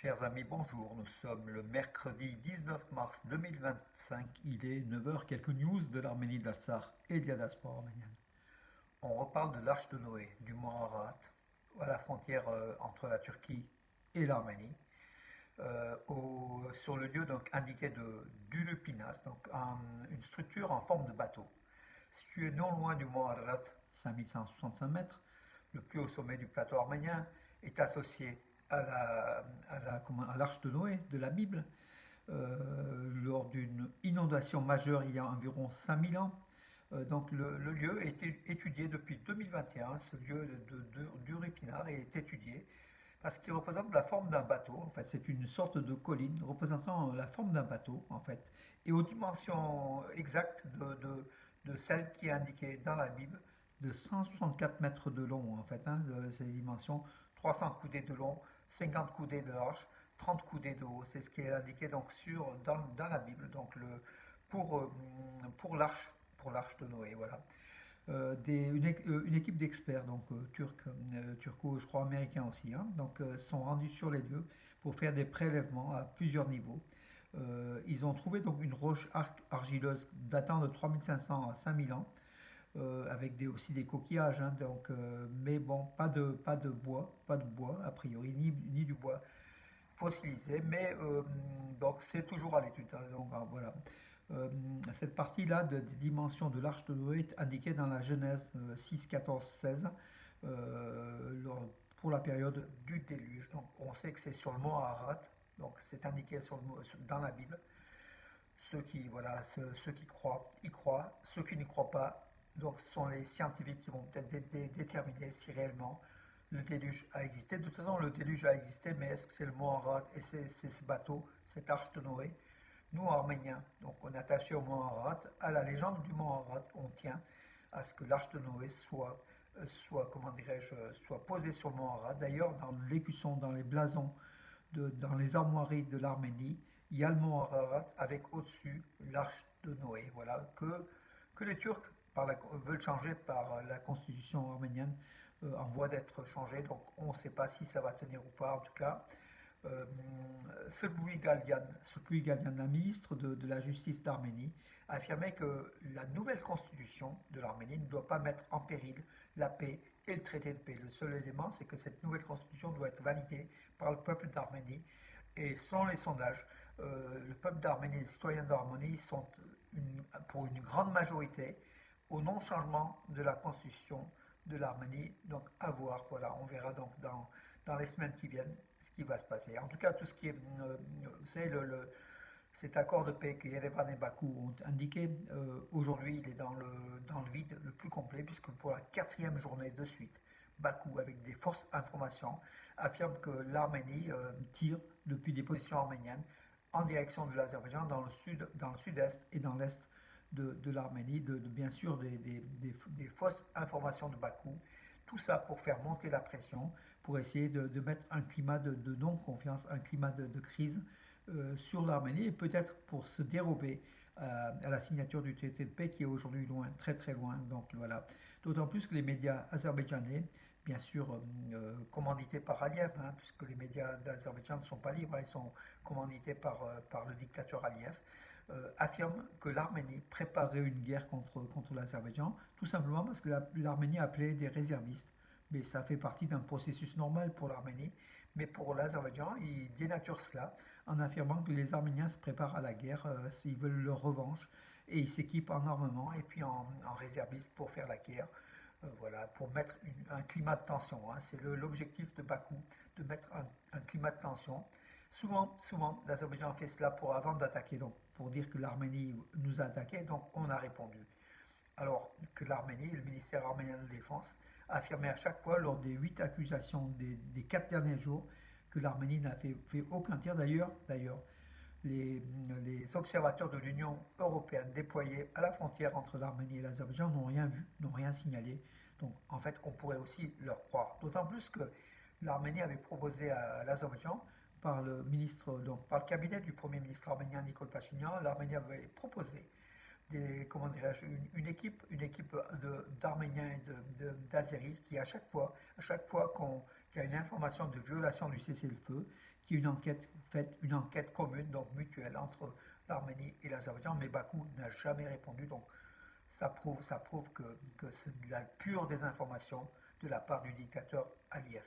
Chers amis, bonjour. Nous sommes le mercredi 19 mars 2025. Il est 9 heures. Quelques news de l'Arménie, de l'Artsakh et de la diaspora arménienne. On reparle de l'Arche de Noé, du mont Ararat, à la frontière entre la Turquie et l'Arménie, sur le lieu donc, indiqué de d'Ulupinas, donc une structure en forme de bateau. Située non loin du mont Ararat, 5165 mètres, le plus haut sommet du plateau arménien, est associé à l'arche de Noé de la Bible, lors d'une inondation majeure il y a environ 5000 ans. Donc le lieu est étudié depuis 2021, ce lieu d'Urupinard est étudié parce qu'il représente la forme d'un bateau. En fait, c'est une sorte de colline représentant la forme d'un bateau, en fait, et aux dimensions exactes de celle qui est indiquée dans la Bible, de 164 mètres de long, en fait, hein, de ces dimensions, 300 coudées de long, 50 coudées de large, 30 coudées de haut. C'est ce qui est indiqué donc dans la Bible, donc pour, euh, pour l'arche de Noé, voilà. Une équipe d'experts, donc turco, je crois américains aussi, hein, donc sont rendus sur les lieux pour faire des prélèvements à plusieurs niveaux. Ils ont trouvé donc une roche argileuse datant de 3500 à 5000 ans, avec aussi des coquillages, hein, donc, mais bon, pas de bois a priori, ni du bois fossilisé, mais donc c'est toujours à l'étude, hein, donc voilà. Euh, cette partie-là des dimensions de l'arche de Noé est indiquée dans la Genèse 6, 14, 16, pour la période du déluge. Donc on sait que c'est sur le mont Ararat, donc c'est indiqué dans la Bible. Ceux qui croient, y croient. Ceux qui n'y croient pas, donc ce sont les scientifiques qui vont peut-être déterminer si réellement le déluge a existé. De toute façon, le déluge a existé, mais est-ce que c'est le mont Ararat et c'est ce bateau, cette arche de Noé? Nous, Arméniens, donc on est attaché au mont Ararat, à la légende du mont Ararat, on tient à ce que l'arche de Noé comment dirais-je, soit posée sur le mont Ararat. D'ailleurs, dans l'écusson, dans les blasons, dans les armoiries de l'Arménie, il y a le mont Ararat avec au-dessus l'arche de Noé. Voilà, que les Turcs veulent changer par la constitution arménienne, en voie d'être changée. Donc on ne sait pas si ça va tenir ou pas. En tout cas, euh, Sulbuy Galian, la ministre de la Justice d'Arménie, a affirmé que la nouvelle constitution de l'Arménie ne doit pas mettre en péril la paix et le traité de paix. Le seul élément, c'est que cette nouvelle constitution doit être validée par le peuple d'Arménie. Et selon les sondages, le peuple d'Arménie, les citoyens d'Arménie sont pour une grande majorité au non-changement de la constitution de l'Arménie. Donc à voir, voilà, on verra donc dans les semaines qui viennent ce qui va se passer. En tout cas, tout ce qui est, c'est cet accord de paix que Yerevan et Bakou ont indiqué, aujourd'hui il est dans le vide le plus complet, puisque pour la quatrième journée de suite, Bakou, avec des fausses informations, affirme que l'Arménie tire depuis des positions arméniennes en direction de l'Azerbaïdjan dans le sud-est et dans l'est de l'Arménie, bien sûr des fausses informations de Bakou. Tout ça pour faire monter la pression, pour essayer de mettre un climat de non-confiance, un climat de crise sur l'Arménie et peut-être pour se dérober à la signature du traité de paix qui est aujourd'hui loin, très très loin. Donc voilà. D'autant plus que les médias azerbaïdjanais, bien sûr commandités par Aliyev, hein, puisque les médias d'Azerbaïdjan ne sont pas libres, hein, ils sont commandités par le dictateur Aliyev, affirment que l'Arménie préparait une guerre contre l'Azerbaïdjan, tout simplement parce que l'Arménie a appelé des réservistes. Mais ça fait partie d'un processus normal pour l'Arménie. Mais pour l'Azerbaïdjan, ils dénaturent cela en affirmant que les Arméniens se préparent à la guerre s'ils veulent leur revanche et ils s'équipent en armement et puis en réservistes pour faire la guerre. Voilà, pour mettre un climat de tension, hein. C'est l'objectif de Bakou, de mettre un climat de tension. Souvent, l'Azerbaïdjan fait cela avant d'attaquer, donc pour dire que l'Arménie nous a attaqué, donc on a répondu. Alors que l'Arménie, le ministère arménien de défense, a affirmé à chaque fois lors des 8 accusations des 4 derniers jours que l'Arménie n'a fait aucun tir. D'ailleurs, les observateurs de l'Union européenne déployés à la frontière entre l'Arménie et l'Azerbaïdjan n'ont rien vu, n'ont rien signalé. Donc en fait, on pourrait aussi leur croire. D'autant plus que l'Arménie avait proposé à l'Azerbaïdjan, par le cabinet du Premier ministre arménien Nikol Pachinian, l'Arménie avait proposé comment dirais-je, une équipe d'Arméniens et d'Azéris qui à chaque fois qu'il y a une information de violation du cessez-le-feu, qu'il y a une enquête commune, donc mutuelle, entre l'Arménie et l'Azerbaïdjan, mais Bakou n'a jamais répondu, donc ça prouve que c'est de la pure désinformation de la part du dictateur Aliyev.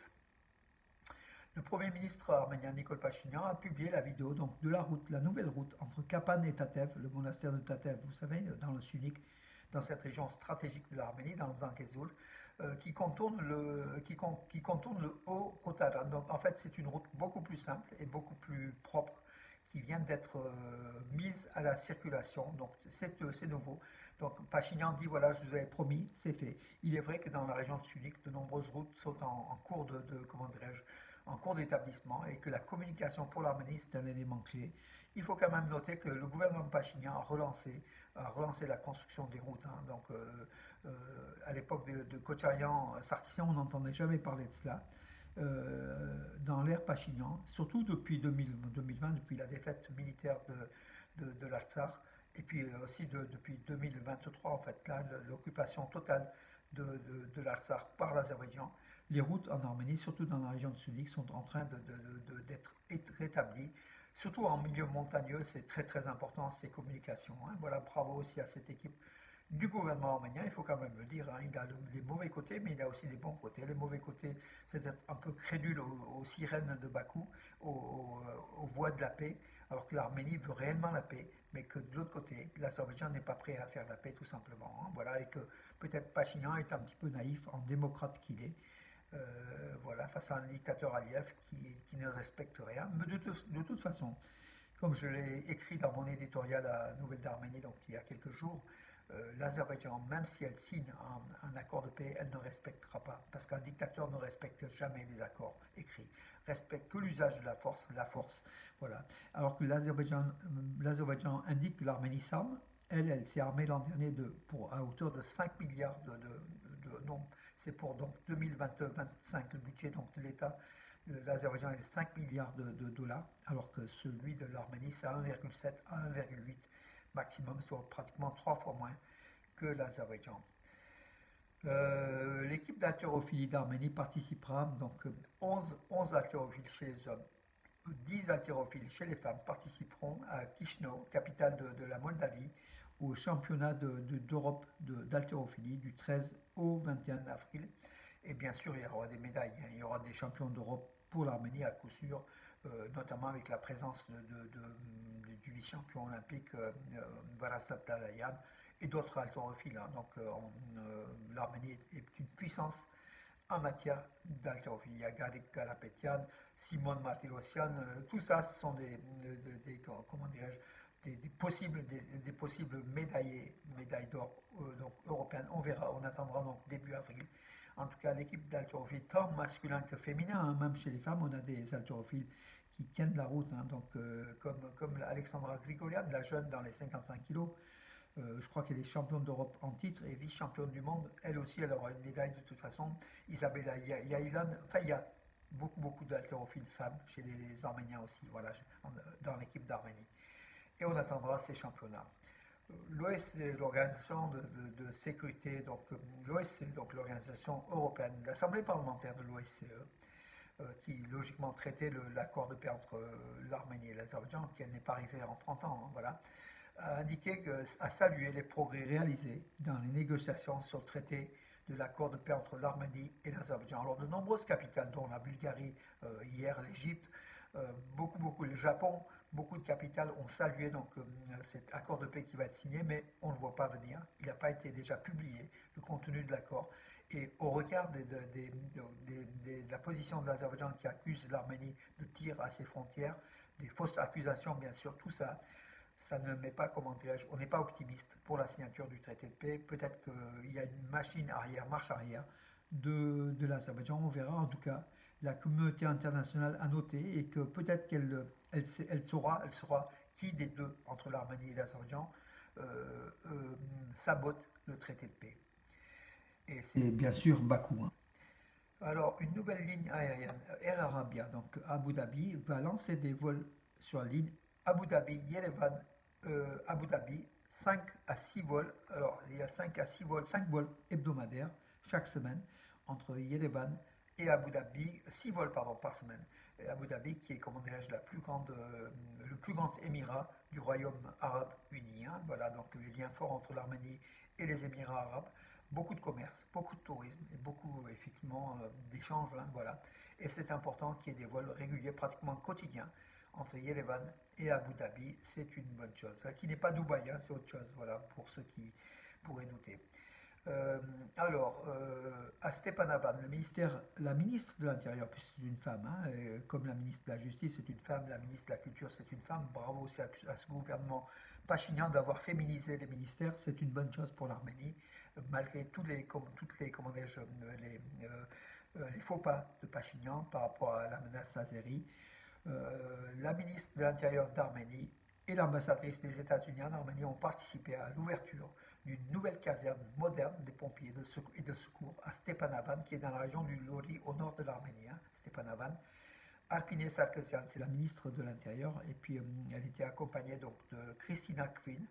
Le Premier ministre arménien Nikol Pachinian a publié la vidéo donc, de la route, la nouvelle route entre Kapan et Tatev, le monastère de Tatev, vous savez, dans le Sunnik, dans cette région stratégique de l'Arménie, dans le Zangezur, qui contourne le haut Rotaran. Donc en fait, c'est une route beaucoup plus simple et beaucoup plus propre qui vient d'être mise à la circulation. Donc c'est nouveau. Donc Pachinian dit voilà, je vous avais promis, c'est fait. Il est vrai que dans la région de Sunnik, de nombreuses routes sont en cours comment dirais-je, en cours d'établissement et que la communication pour l'Arménie c'est un élément clé. Il faut quand même noter que le gouvernement Pachinian a relancé la construction des routes. Hein. Donc à l'époque de Kochayan, Sarkissian, on n'entendait jamais parler de cela. Dans l'ère Pachinian, surtout depuis 2020, depuis la défaite militaire de l'Artsakh, et puis aussi depuis 2023, en fait, l'occupation totale de l'Artsakh par l'Azerbaïdjan, les routes en Arménie, surtout dans la région de Sunnik, sont en train d'être rétablies. Surtout en milieu montagneux, c'est très très important ces communications. Hein. Voilà, bravo aussi à cette équipe du gouvernement arménien, il faut quand même le dire. Hein. Il a les mauvais côtés, mais il a aussi les bons côtés. Les mauvais côtés, c'est d'être un peu crédule aux sirènes de Bakou, aux voix de la paix, alors que l'Arménie veut réellement la paix, mais que de l'autre côté, l'Azerbaïdjan n'est pas prêt à faire la paix tout simplement. Hein. Voilà, et que peut-être Pachinian est un petit peu naïf en démocrate qu'il est. Voilà, face à un dictateur Aliyev qui ne respecte rien. Mais de toute façon, comme je l'ai écrit dans mon éditorial à Nouvelle d'Arménie, donc il y a quelques jours, l'Azerbaïdjan, même si elle signe un accord de paix, elle ne respectera pas, parce qu'un dictateur ne respecte jamais les accords écrits, respecte que l'usage de la force, voilà. Alors que l'Azerbaïdjan indique que l'Arménie s'arme, elle s'est armée l'an dernier à hauteur de 5 milliards non, c'est pour donc 2025, le budget donc, de l'État de l'Azerbaïdjan est de 5 milliards de dollars, alors que celui de l'Arménie c'est 1,7 à 1,8 maximum, soit pratiquement 3 fois moins que l'Azerbaïdjan. L'équipe d'haltérophilie d'Arménie participera, donc 11 haltérophiles chez les hommes, 10 haltérophiles chez les femmes participeront à Chisinau, capitale de la Moldavie, au championnat d'Europe d'haltérophilie du 13 au 21 avril. Et bien sûr, il y aura des médailles, hein. Il y aura des champions d'Europe pour l'Arménie à coup sûr, notamment avec la présence du vice-champion olympique Varastat Dalayan et d'autres haltérophiles. Hein. Donc l'Arménie est une puissance en matière d'haltérophilie. Il y a Garik Karapetian, Simone Martirosyan, tout ça, ce sont comment dirais-je, des possibles médailles d'or donc européennes. On verra, on attendra donc début avril. En tout cas, l'équipe d'haltérophiles, tant masculin que féminin, hein, même chez les femmes, on a des haltérophiles qui tiennent la route. Hein, donc, comme Alexandra Grigorian, la jeune dans les 55 kilos, je crois qu'elle est championne d'Europe en titre et vice-championne du monde. Elle aussi, elle aura une médaille de toute façon. Isabella Yailan, enfin, il y a beaucoup d'haltérophiles femmes chez les Arméniens aussi, voilà, dans l'équipe d'Arménie. Et on attendra ces championnats. L'OSCE, l'organisation de sécurité, donc l'OSCE, donc l'organisation européenne, l'Assemblée parlementaire de l'OSCE, qui logiquement traitait l'accord de paix entre l'Arménie et l'Azerbaïdjan, qui n'est pas arrivé en 30 ans, hein, voilà, a salué les progrès réalisés dans les négociations sur le traité de l'accord de paix entre l'Arménie et l'Azerbaïdjan. Alors de nombreuses capitales, dont la Bulgarie, hier l'Égypte, beaucoup le Japon, beaucoup de capitales ont salué donc cet accord de paix qui va être signé, mais on ne le voit pas venir. Il n'a pas été déjà publié, le contenu de l'accord. Et au regard de la position de l'Azerbaïdjan qui accuse l'Arménie de tir à ses frontières, des fausses accusations bien sûr, tout ça, ça ne met pas, comment dirais-je, on n'est pas optimiste pour la signature du traité de paix. Peut-être qu'il y a une machine marche arrière de l'Azerbaïdjan. On verra en tout cas. La communauté internationale a noté et que peut-être elle saura qui des deux, entre l'Arménie et l'Azerbaïdjan, sabote le traité de paix. Et c'est bien sûr Bakou. Hein. Alors, une nouvelle ligne aérienne, Air Arabia, donc Abu Dhabi, va lancer des vols sur la ligne Abu Dhabi-Yerevan, Abu Dhabi, 5 à 6 vols. Alors, il y a 5 vols hebdomadaires chaque semaine entre Yerevan et Abu Dhabi, 6 vols pardon, par semaine. Et Abu Dhabi qui est, comment dirais-je, le plus grand émirat du Royaume arabe uni, hein. Voilà, donc les liens forts entre l'Arménie et les Émirats arabes. Beaucoup de commerce, beaucoup de tourisme et beaucoup effectivement d'échanges, hein, voilà. Et c'est important qu'il y ait des vols réguliers, pratiquement quotidiens, entre Yerevan et Abu Dhabi. C'est une bonne chose. Qui n'est pas Dubaï, hein, c'est autre chose, voilà, pour ceux qui pourraient douter. Euh, à Stepanakert, la ministre de l'Intérieur, puisque c'est une femme, hein, comme la ministre de la Justice c'est une femme, la ministre de la Culture c'est une femme, bravo aussi à ce gouvernement Pachinian d'avoir féminisé les ministères, c'est une bonne chose pour l'Arménie, malgré les faux pas de Pachinian par rapport à la menace azérie. La ministre de l'Intérieur d'Arménie et l'ambassadrice des États-Unis en Arménie ont participé à l'ouverture d'une nouvelle caserne moderne des pompiers et de secours à Stepanavan, qui est dans la région du Lori, au nord de l'Arménie. Hein, Stepanavan. Alpine Sarkisian, c'est la ministre de l'Intérieur, et puis elle était accompagnée donc de Christina Kvin,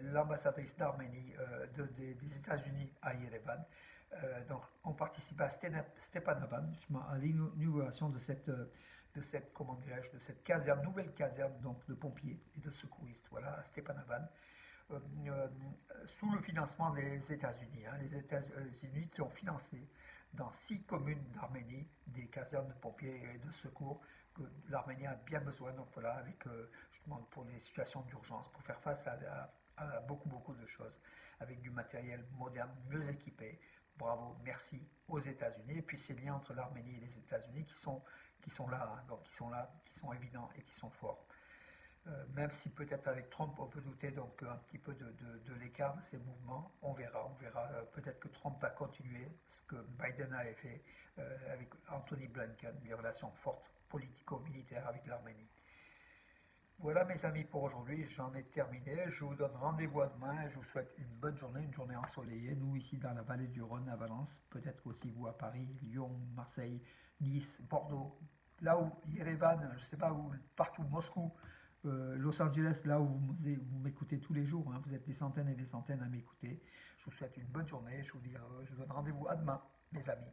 l'ambassadrice d'Arménie des États-Unis à Yerevan. Donc, on participait à Stepanavan, à l'inauguration de cette caserne, nouvelle caserne donc, de pompiers et de secouristes, voilà, à Stepanavan, euh, euh, sous le financement des États-Unis, hein, les États-Unis qui ont financé dans 6 communes d'Arménie des casernes de pompiers et de secours que l'Arménie a bien besoin, donc voilà, avec justement pour les situations d'urgence, pour faire face à beaucoup de choses, avec du matériel moderne, mieux équipé. Bravo, merci aux États-Unis. Et puis ces liens entre l'Arménie et les États-Unis qui sont là, hein, donc qui sont là, qui sont évidents et qui sont forts. Même si peut-être avec Trump on peut douter donc un petit peu de l'écart de ces mouvements, on verra. Peut-être que Trump va continuer ce que Biden avait fait avec Anthony Blinken, des relations fortes politico-militaires avec l'Arménie. Voilà mes amis pour aujourd'hui, j'en ai terminé. Je vous donne rendez-vous à demain. Je vous souhaite une journée ensoleillée. Nous ici dans la vallée du Rhône à Valence, peut-être aussi vous à Paris, Lyon, Marseille, Nice, Bordeaux, là où Yerevan, je ne sais pas où, partout, Moscou, Los Angeles, là où vous m'écoutez tous les jours. Hein, vous êtes des centaines et des centaines à m'écouter. Je vous souhaite une bonne journée. Je vous donne rendez-vous à demain, mes amis.